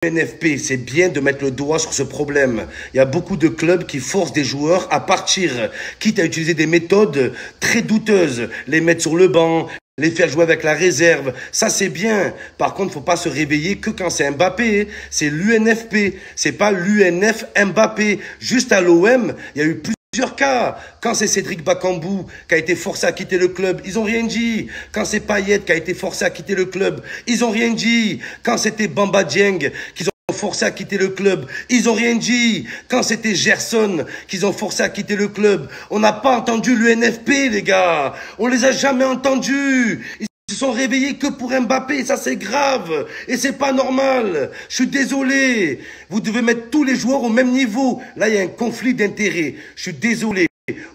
NFP, c'est bien de mettre le doigt sur ce problème. Il y a beaucoup de clubs qui forcent des joueurs à partir, quitte à utiliser des méthodes très douteuses, les mettre sur le banc, les faire jouer avec la réserve. Ça, c'est bien. Par contre, faut pas se réveiller que quand c'est Mbappé. C'est l'UNFP. C'est pas l'UNF Mbappé. Juste à l'OM, il y a eu plusieurs cas. Quand c'est Cédric Bakambu qui a été forcé à quitter le club, ils ont rien dit. Quand c'est Payet qui a été forcé à quitter le club, ils ont rien dit. Quand c'était Bamba Dieng qu'ils ont forcé à quitter le club, ils ont rien dit. Quand c'était Gerson qu'ils ont forcé à quitter le club, on n'a pas entendu l'UNFP, les gars. On les a jamais entendus. Ils se sont réveillés que pour Mbappé, ça c'est grave. Et c'est pas normal. Je suis désolé. Vous devez mettre tous les joueurs au même niveau. Là, il y a un conflit d'intérêts. Je suis désolé.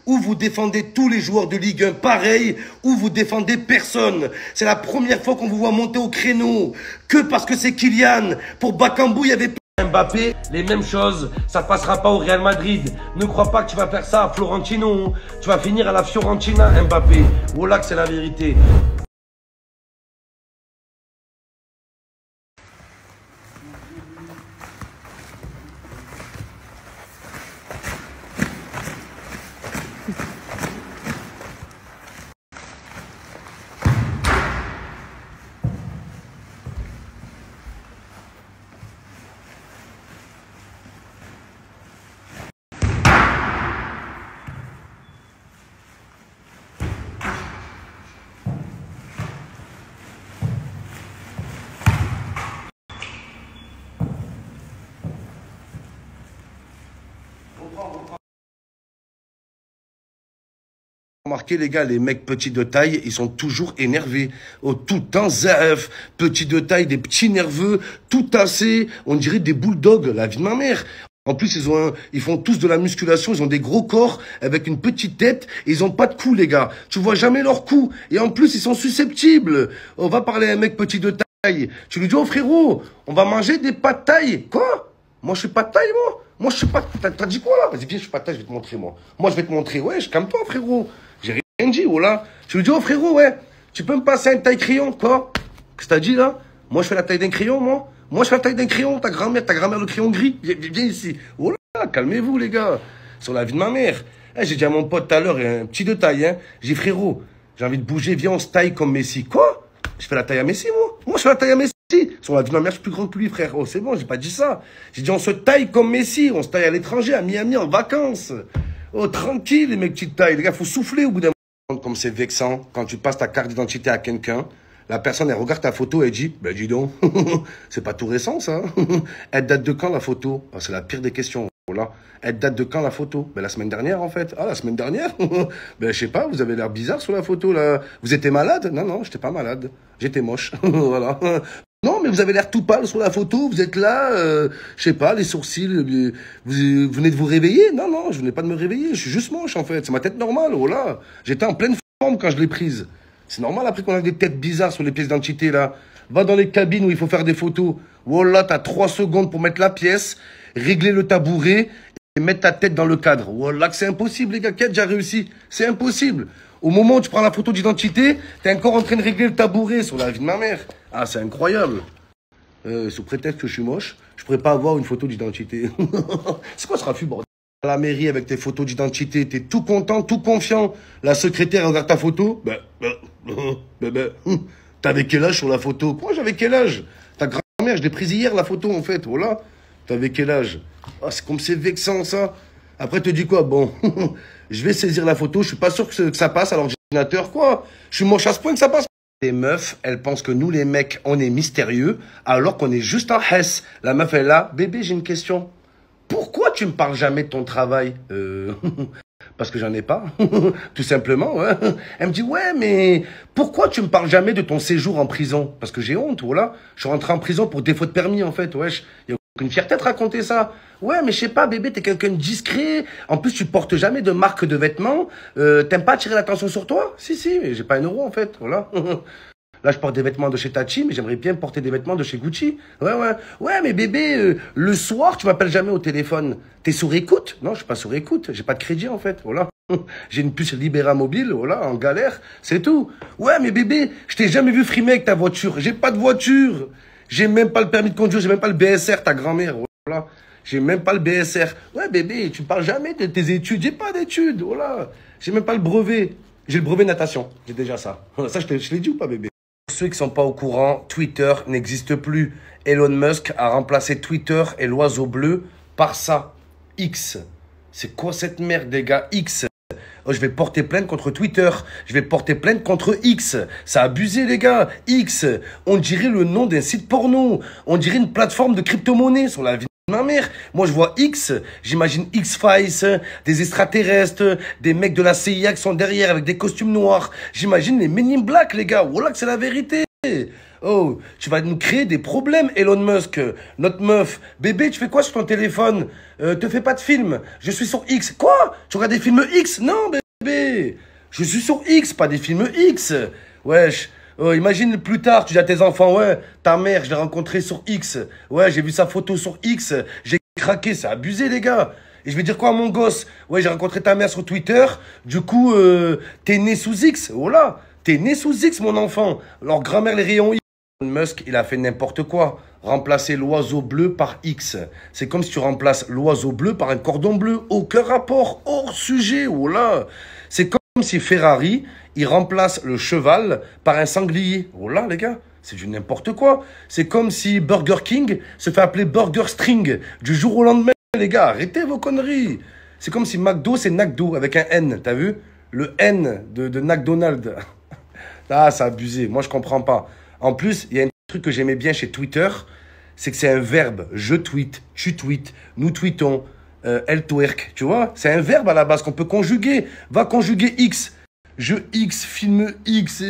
Ou vous défendez tous les joueurs de Ligue 1 pareil, ou vous défendez personne. C'est la première fois qu'on vous voit monter au créneau. Que parce que c'est Kylian. Pour Bakambu, il y avait Mbappé, les mêmes choses. Ça passera pas au Real Madrid. Ne crois pas que tu vas faire ça à Florentino. Tu vas finir à la Fiorentina, Mbappé. Voilà que c'est la vérité. Remarquez les gars, les mecs petits de taille, ils sont toujours énervés. Oh, tout le temps, zaf, petits de taille, des petits nerveux, tout tassés. On dirait des bulldogs, la vie de ma mère. En plus, ils font tous de la musculation, ils ont des gros corps avec une petite tête et ils ont pas de cou, les gars. Tu vois jamais leur cou. Et en plus, ils sont susceptibles. On va parler à un mec petit de taille. Tu lui dis, oh frérot, on va manger des pâtes de taille. Quoi? Moi, je suis pas de taille, moi. Moi, je suis pas... T'as dit quoi, là? Vas-y, viens, je suis pas de taille, je vais te montrer, moi. Moi, je vais te montrer. Ouais, calme-toi, frérot. J'ai rien dit, oh là. Tu lui dis, oh frérot, ouais, tu peux me passer un taille crayon, quoi? Qu'est-ce que t'as dit, là? Moi, je fais la taille d'un crayon, moi. Moi, je fais la taille d'un crayon, ta grand-mère le crayon gris. Viens ici. Oh là, calmez-vous, les gars. Sur la vie de ma mère. J'ai dit à mon pote tout à l'heure, un petit de taille, hein. J'ai dit, frérot, j'ai envie de bouger, viens, on se taille comme Messi. Quoi? Je fais la taille à Messi, moi. Moi, je fais la taille à Messi. Sur la vie de ma mère, je suis plus grand que lui, frère. Oh, c'est bon, j'ai pas dit ça. J'ai dit, on se taille comme Messi. On se taille à l'étranger, à Miami, en vacances. Oh, tranquille, les mecs petites tailles. Les gars, faut souffler au bout d'un moment. Comme c'est vexant, quand tu passes ta carte d'identité à quelqu'un, la personne, elle regarde ta photo et elle dit, ben dis donc, c'est pas tout récent, ça. Elle date de quand, la photo? Oh, c'est la pire des questions. Voilà. Elle date de quand, la photo? Ben la semaine dernière, en fait. Ah, la semaine dernière? Ben je sais pas, vous avez l'air bizarre sur la photo, là. Vous étiez malade? Non, non, j'étais pas malade. J'étais moche. Voilà. Non, mais vous avez l'air tout pâle sur la photo, vous êtes là, je sais pas, les sourcils, vous venez de vous réveiller? Non, non, je venais pas de me réveiller, je suis juste moche, en fait. C'est ma tête normale, oh là. J'étais en pleine forme quand je l'ai prise. C'est normal après qu'on a des têtes bizarres sur les pièces d'identité, là. Va dans les cabines où il faut faire des photos. Oh là, t'as 3 secondes pour mettre la pièce, régler le tabouret et mettre ta tête dans le cadre. Oh là, que c'est impossible, les gars, qui a déjà réussi? C'est impossible. Au moment où tu prends la photo d'identité, t'es encore en train de régler le tabouret sur la vie de ma mère. Ah, c'est incroyable. Sous prétexte que je suis moche, je pourrais pas avoir une photo d'identité. C'est quoi ce raffut, bordel? À la mairie avec tes photos d'identité, t'es tout content, tout confiant. La secrétaire regarde ta photo. T'avais quel âge sur la photo? Quoi, j'avais quel âge? Ta grand-mère, je l'ai prise hier, la photo, en fait. Voilà. T'avais quel âge? Ah, c'est comme c'est vexant, ça. Après, te dis quoi? Bon, je vais saisir la photo. Je suis pas sûr que ça passe à l'ordinateur. Quoi? Je suis moche à ce point que ça passe. Les meufs, elles pensent que nous, les mecs, on est mystérieux, alors qu'on est juste un hess. La meuf, elle est là. Bébé, j'ai une question. Pourquoi tu me parles jamais de ton travail? Parce que j'en ai pas. Tout simplement, ouais. Elle me dit, ouais, mais pourquoi tu me parles jamais de ton séjour en prison? Parce que j'ai honte, voilà. Je suis rentré en prison pour défaut de permis, en fait, wesh. Il y a aucune fierté de raconter ça. Ouais, mais je sais pas, bébé, t'es quelqu'un de discret. En plus, tu portes jamais de marque de vêtements. T'aimes pas attirer l'attention sur toi? Si, mais j'ai pas 1 euro, en fait, voilà. Là, je porte des vêtements de chez Tachi, mais j'aimerais bien porter des vêtements de chez Gucci. Ouais. Ouais, mais bébé, le soir, tu m'appelles jamais au téléphone. T'es sur écoute? Non, je suis pas sur écoute. J'ai pas de crédit, en fait. Voilà. J'ai une puce Libera Mobile, voilà, en galère. C'est tout. Ouais, mais bébé, je t'ai jamais vu frimer avec ta voiture. J'ai pas de voiture. J'ai même pas le permis de conduire, j'ai même pas le BSR, ta grand-mère. Voilà. J'ai même pas le BSR. Ouais, bébé, tu parles jamais de tes études. J'ai pas d'études, voilà. J'ai même pas le brevet. J'ai le brevet de natation. J'ai déjà ça. Ça, je l'ai dit ou pas, bébé? Pour ceux qui sont pas au courant, Twitter n'existe plus. Elon Musk a remplacé Twitter et l'oiseau bleu par ça. X. C'est quoi cette merde, les gars? X. Oh, je vais porter plainte contre Twitter. Je vais porter plainte contre X. Ça a abusé, les gars. X. On dirait le nom d'un site porno. On dirait une plateforme de crypto-monnaie sur la vie de ma mère. Moi, je vois X. J'imagine X-Files, des extraterrestres, des mecs de la CIA qui sont derrière avec des costumes noirs. J'imagine les Men in Black, les gars. Voilà que c'est la vérité. Oh, tu vas nous créer des problèmes, Elon Musk. Notre meuf. Bébé, tu fais quoi sur ton téléphone? Te fais pas de film. Je suis sur X. Quoi? Tu regardes des films X? Non, bébé. Je suis sur X, pas des films X. Wesh. Oh, imagine plus tard, tu dis à tes enfants, ouais, ta mère, je l'ai rencontrée sur X. Ouais, j'ai vu sa photo sur X. J'ai craqué, c'est abusé, les gars. Et je vais dire quoi à mon gosse? Ouais, j'ai rencontré ta mère sur Twitter. Du coup, t'es né sous X. Oh là, t'es né sous X, mon enfant. Alors, grand-mère, les rayons X. Musk, il a fait n'importe quoi. Remplacer l'oiseau bleu par X. C'est comme si tu remplaces l'oiseau bleu par un cordon bleu. Aucun rapport, hors sujet. Oh là. C'est comme si Ferrari, il remplace le cheval par un sanglier. Oh là, les gars, c'est du n'importe quoi. C'est comme si Burger King se fait appeler Burger String du jour au lendemain. Les gars, arrêtez vos conneries. C'est comme si McDo, c'est Nagdo avec un N. T'as vu? Le N de McDonald's. Ah, c'est abusé. Moi, je comprends pas. En plus, il y a un truc que j'aimais bien chez Twitter, c'est que c'est un verbe. Je tweete, tu tweets, nous tweetons, elle twerk, tu vois? C'est un verbe à la base qu'on peut conjuguer. Va conjuguer X. Je X, film X,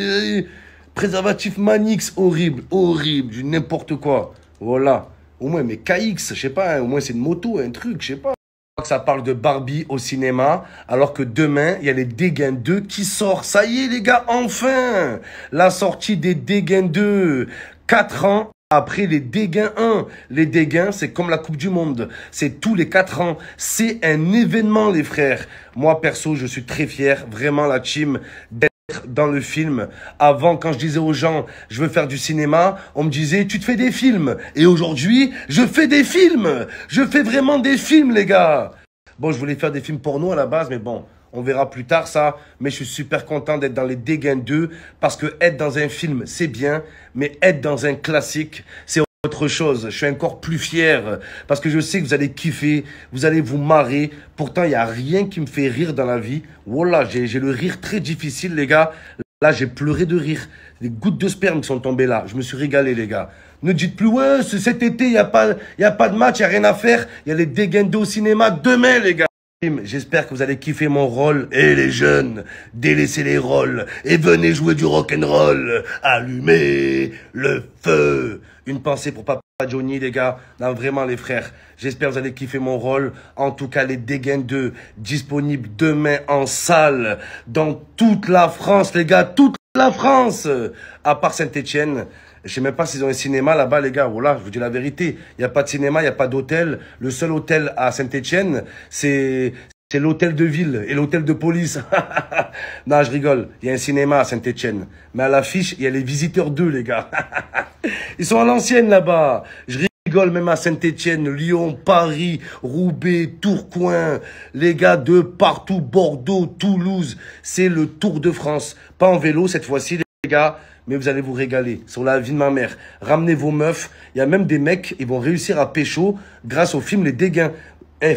préservatif Manix, horrible, horrible, du n'importe quoi. Voilà. Au moins, mais KX, je sais pas, hein, au moins c'est une moto, un truc, je sais pas. Que ça parle de Barbie au cinéma, alors que demain, il y a les Dégains 2 qui sort. Ça y est, les gars, enfin! La sortie des Dégains 2. 4 ans après les Dégains 1. Les Dégains, c'est comme la Coupe du Monde. C'est tous les 4 ans. C'est un événement, les frères. Moi, perso, je suis très fier, vraiment, la team, d'être dans le film. Avant, quand je disais aux gens, je veux faire du cinéma, on me disait, tu te fais des films. Et aujourd'hui, je fais des films. Je fais vraiment des films, les gars. Bon, je voulais faire des films porno à la base, mais bon, on verra plus tard ça. Mais je suis super content d'être dans les Dégains 2 parce que être dans un film, c'est bien, mais être dans un classique, c'est autre chose. Je suis encore plus fier parce que je sais que vous allez kiffer, vous allez vous marrer. Pourtant, il n'y a rien qui me fait rire dans la vie. Voilà, j'ai le rire très difficile, les gars. Là, j'ai pleuré de rire. Les gouttes de sperme qui sont tombées là. Je me suis régalé, les gars. Ne dites plus, ouais, cet été, il n'y a pas de match, il n'y a rien à faire. Il y a les Dégains 2 au cinéma demain, les gars. J'espère que vous allez kiffer mon rôle. Et les jeunes, délaissez les rôles et venez jouer du rock'n'roll. Allumez le feu. Une pensée pour Papa Johnny, les gars. Non, vraiment, les frères. J'espère que vous allez kiffer mon rôle. En tout cas, les Dégains 2, disponibles demain en salle. Dans toute la France, les gars. Toute la France. À part Saint-Étienne. Je sais même pas s'ils ont un cinéma là-bas, les gars. Voilà, je vous dis la vérité. Il n'y a pas de cinéma, il n'y a pas d'hôtel. Le seul hôtel à Saint-Étienne, c'est l'hôtel de ville et l'hôtel de police. Non, je rigole. Il y a un cinéma à Saint-Étienne. Mais à l'affiche, il y a les Visiteurs 2, les gars. Ils sont à l'ancienne là-bas. Je rigole même à Saint-Étienne, Lyon, Paris, Roubaix, Tourcoing. Les gars de partout, Bordeaux, Toulouse. C'est le Tour de France. Pas en vélo cette fois-ci, les gars. Mais vous allez vous régaler sur la vie de ma mère. Ramenez vos meufs. Il y a même des mecs, ils vont réussir à pécho grâce au film Les Dégains.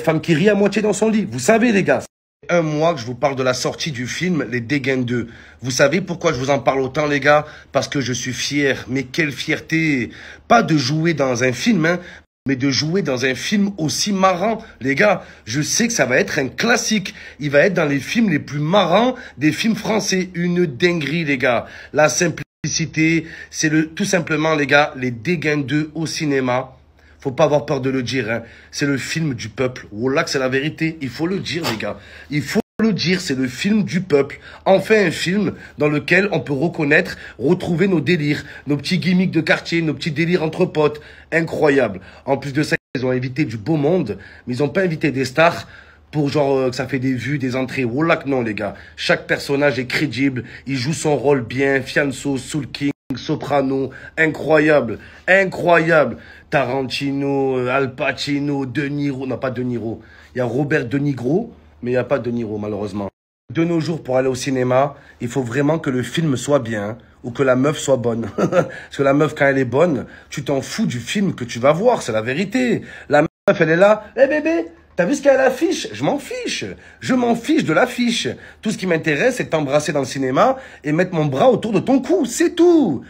Femme qui rit à moitié dans son lit. Vous savez, les gars. Un mois que je vous parle de la sortie du film Les Dégains 2. Vous savez pourquoi je vous en parle autant, les gars? Parce que je suis fier. Mais quelle fierté. Pas de jouer dans un film, hein, mais de jouer dans un film aussi marrant. Les gars, je sais que ça va être un classique. Il va être dans les films les plus marrants des films français. Une dinguerie, les gars. La simplicité, c'est tout simplement, les gars, Les Dégains 2 au cinéma. Faut pas avoir peur de le dire, hein. C'est le film du peuple. Voilà que c'est la vérité. Il faut le dire, les gars. Il faut le dire, c'est le film du peuple. Enfin, un film dans lequel on peut reconnaître, retrouver nos délires, nos petits gimmicks de quartier, nos petits délires entre potes. Incroyable. En plus de ça, ils ont invité du beau monde, mais ils ont pas invité des stars pour genre que ça fait des vues, des entrées. Voilà que non, les gars. Chaque personnage est crédible. Il joue son rôle bien. Fianso, Soul King. Soprano, incroyable, incroyable. Tarantino, Al Pacino, De Niro, non pas De Niro. Il y a Robert De Niro, mais il n'y a pas De Niro malheureusement. De nos jours, pour aller au cinéma, il faut vraiment que le film soit bien ou que la meuf soit bonne. Parce que la meuf, quand elle est bonne, tu t'en fous du film que tu vas voir, c'est la vérité. La meuf, elle est là, eh bébé, t'as vu ce qu'il y a à l'affiche? Je m'en fiche. Je m'en fiche de l'affiche. Tout ce qui m'intéresse, c'est de t'embrasser dans le cinéma et mettre mon bras autour de ton cou, c'est tout.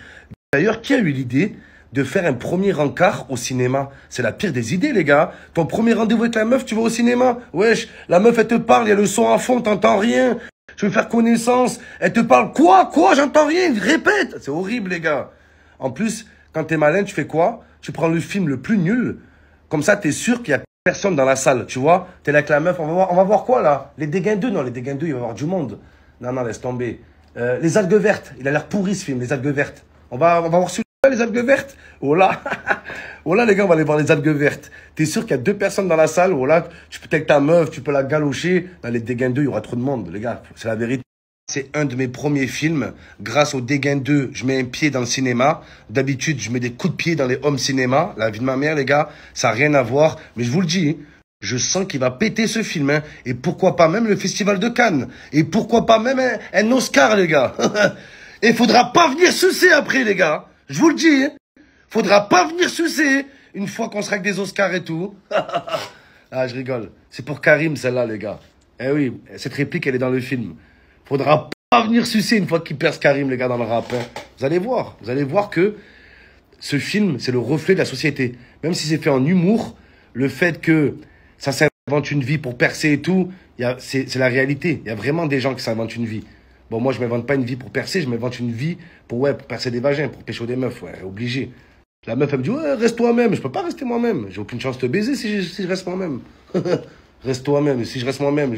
D'ailleurs, qui a eu l'idée de faire un premier encart au cinéma? C'est la pire des idées, les gars. Ton premier rendez-vous avec la meuf, tu vas au cinéma? Wesh, la meuf, elle te parle, il y a le son à fond, t'entends rien. Je veux faire connaissance. Elle te parle quoi? Quoi? J'entends rien. Répète. C'est horrible, les gars. En plus, quand t'es malin, tu fais quoi? Tu prends le film le plus nul. Comme ça, t'es sûr qu'il y a personne dans la salle, tu vois? T'es là avec la meuf, on va voir quoi, là? Les Dégâts 2? Non, les Dégâts 2, il va y avoir du monde. Non, non, laisse tomber. Les algues vertes. Il a l'air pourri, ce film, les algues vertes. On va voir celui-là, les algues vertes. Oh là. Oh là, les gars, on va aller voir les algues vertes. T'es sûr qu'il y a 2 personnes dans la salle? Oh là, tu peux avec ta meuf, tu peux la galocher. Dans les Dégâts 2, il y aura trop de monde, les gars. C'est la vérité. C'est un de mes premiers films. Grâce aux Dégâts 2, je mets un pied dans le cinéma. D'habitude, je mets des coups de pied dans les home cinéma. La vie de ma mère, les gars, ça n'a rien à voir. Mais je vous le dis, je sens qu'il va péter ce film. Hein. Et pourquoi pas même le Festival de Cannes. Et pourquoi pas même un Oscar, les gars. Et faudra pas venir sucer après, les gars. Je vous le dis. Hein. Faudra pas venir sucer une fois qu'on sera avec des Oscars et tout. Ah, je rigole. C'est pour Karim, celle-là, les gars. Eh oui, cette réplique, elle est dans le film. Faudra pas venir sucer une fois qu'il perce Karim, les gars, dans le rap. Hein. Vous allez voir que ce film, c'est le reflet de la société. Même si c'est fait en humour, le fait que ça s'invente une vie pour percer et tout, c'est la réalité. Il y a vraiment des gens qui s'inventent une vie. Bon, moi, je m'invente pas une vie pour percer, je m'invente une vie pour percer des vagins, pour pécho des meufs, ouais, obligé. La meuf, elle me dit, ouais, reste toi-même. Je peux pas rester moi-même. J'ai aucune chance de te baiser si je reste moi-même. Reste toi-même. Si je reste moi-même,